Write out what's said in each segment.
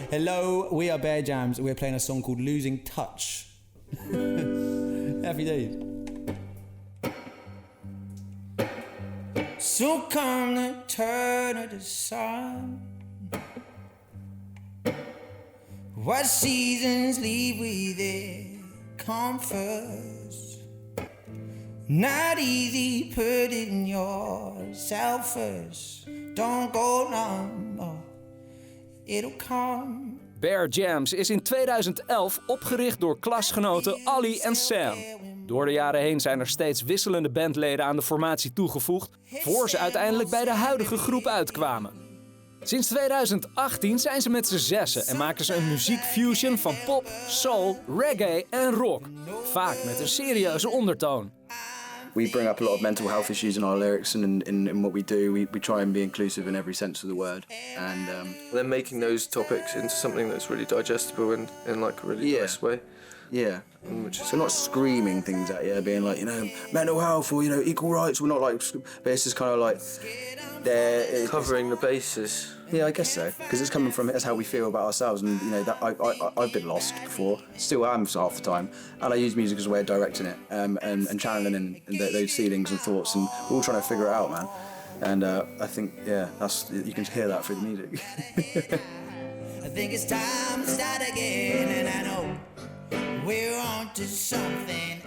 Hello, we are Bear Jams. We're playing a song called Losing Touch. Happy days. So come the turn of the sun. What seasons leave we there come first? Not easy putting yourself first. Don't go numb, it'll come. Bear Jams is in 2011 opgericht door klasgenoten Ali en Sam. Door de jaren heen zijn er steeds wisselende bandleden aan de formatie toegevoegd, voor ze uiteindelijk bij de huidige groep uitkwamen. Sinds 2018 zijn ze met z'n zessen en maken ze een muziekfusion van pop, soul, reggae en rock. Vaak met een serieuze ondertoon. We bring up a lot of mental health issues in our lyrics and in what we do. We try and be inclusive in every sense of the word. And then making those topics into something that's really digestible and in like a really nice way. Yeah. So not screaming things at you, being like, mental health or, equal rights. We're not like, but it's just kind of like, covering the bases. Yeah, I guess so. Because it's coming from, that's how we feel about ourselves. And, that I've been lost before, still am half the time. And I use music as a way of directing it and channeling in those feelings and thoughts. And we're all trying to figure it out, man. And I think, you can hear that through the music. I think it's time to start again, and I know we're on to something.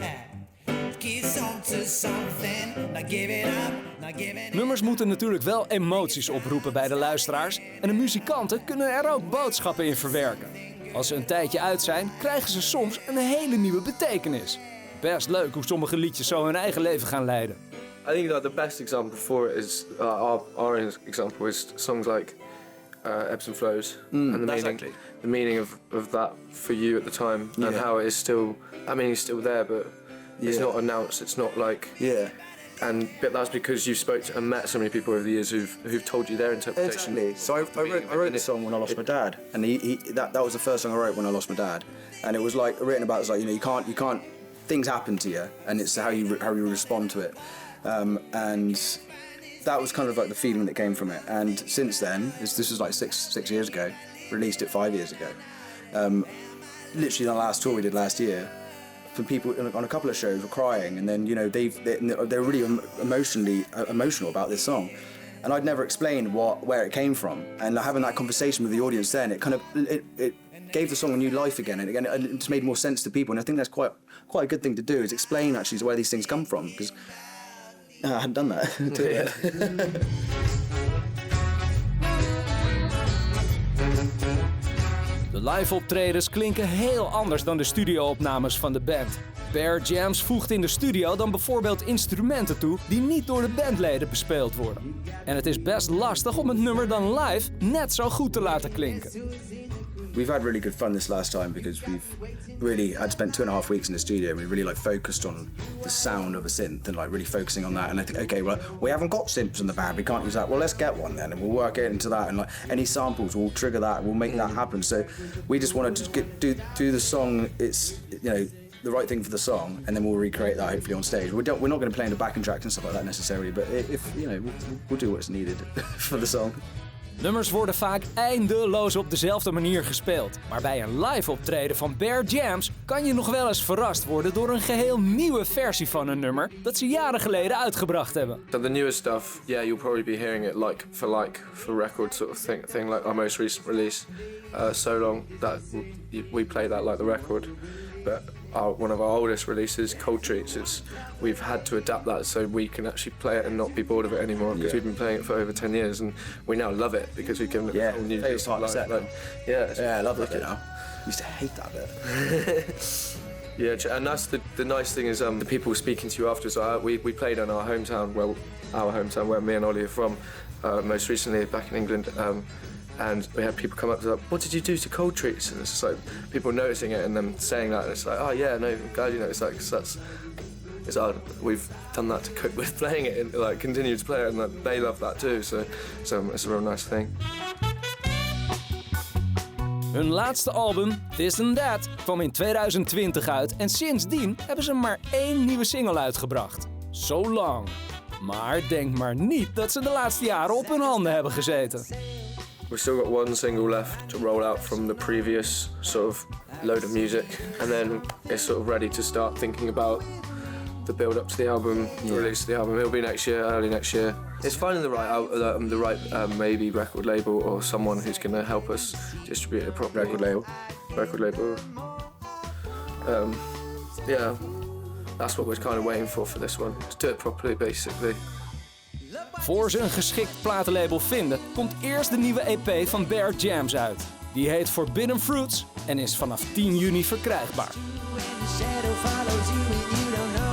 Kiss on to something. Not giving up, not giving up. Nummers moeten natuurlijk wel emoties oproepen bij de luisteraars en de muzikanten kunnen er ook boodschappen in verwerken. Als ze een tijdje uit zijn, krijgen ze soms een hele nieuwe betekenis. Best leuk hoe sommige liedjes zo hun eigen leven gaan leiden. I think that the best example for it is our example is songs like Ebbs and Flows and the meaning of that for you at the time and how it is still. I mean, it's still there, but it's not announced. It's not like but that's because you spoke to and met so many people over the years who've told you their interpretation. Exactly. So I wrote this song when I lost my dad, and that was the first song I wrote when I lost my dad, and it was like written about. It's like you can't. Things happen to you, and it's how you respond to it, and that was kind of like the feeling that came from it. And since then, this was like six years ago. Released it 5 years ago. Literally, the last tour we did last year. For people on a couple of shows were crying, and then they're really emotional about this song, and I'd never explained where it came from. And having that conversation with the audience, then it kind of it gave the song a new life again, and again it just made more sense to people. And I think that's quite a good thing to do, is explain actually where these things come from, because I hadn't done that. De live-optredens klinken heel anders dan de studio-opnames van de band. Bear Jams voegt in de studio dan bijvoorbeeld instrumenten toe die niet door de bandleden bespeeld worden. En het is best lastig om het nummer dan live net zo goed te laten klinken. We've had really good fun this last time because I'd spent 2.5 weeks in the studio and we really focused on the sound of a synth and really focusing on that. And I think, okay, well, we haven't got synths in the band, we can't use that. Well, let's get one then, and we'll work it into that. And any samples, we'll trigger that, we'll make that happen. So we just wanted to do the song. It's the right thing for the song, and then we'll recreate that hopefully on stage. We're not going to play in the backing tracks and stuff like that necessarily, but if we'll do what's needed for the song. Nummers worden vaak eindeloos op dezelfde manier gespeeld. Maar bij een live optreden van Bear Jams kan je nog wel eens verrast worden door een geheel nieuwe versie van een nummer dat ze jaren geleden uitgebracht hebben. So the newer stuff, you'll probably be hearing it like for record sort of thing like our most recent release, So Long, that we play that like the record. But one of our oldest releases, Cold Treats, we've had to adapt that so we can actually play it and not be bored of it anymore, because we've been playing it for over 10 years and we now love it because we've given it a whole new I love it now. I used to hate that bit. And that's the nice thing is the people speaking to you after. So we played in our hometown, where me and Ollie are from, most recently back in England. And we had people come up to us, what did you do to Cold Treats? And it's just like people noticing it and them saying that, and it's like, oh yeah, no, I'm glad you noticed that, because we've done that to cope with playing it and continue to play it, and they love that too. So it's a real nice thing. Hun laatste album, This and That, kwam in 2020 uit en sindsdien hebben ze maar 1 nieuwe single uitgebracht. So Long. Maar denk maar niet dat ze de laatste jaren op hun handen hebben gezeten. We've still got one single left to roll out from the previous sort of load of music, and then it's sort of ready to start thinking about the build up to the album, the release of the album. It'll be next year, early next year. It's finding the right maybe record label or someone who's going to help us distribute it properly. Record label. Yeah, that's what we're kind of waiting for this one. To do it properly, basically. Voor ze een geschikt platenlabel vinden, komt eerst de nieuwe EP van Bear Jams uit. Die heet Forbidden Fruits en is vanaf 10 juni verkrijgbaar. When the shadow follows you and you don't know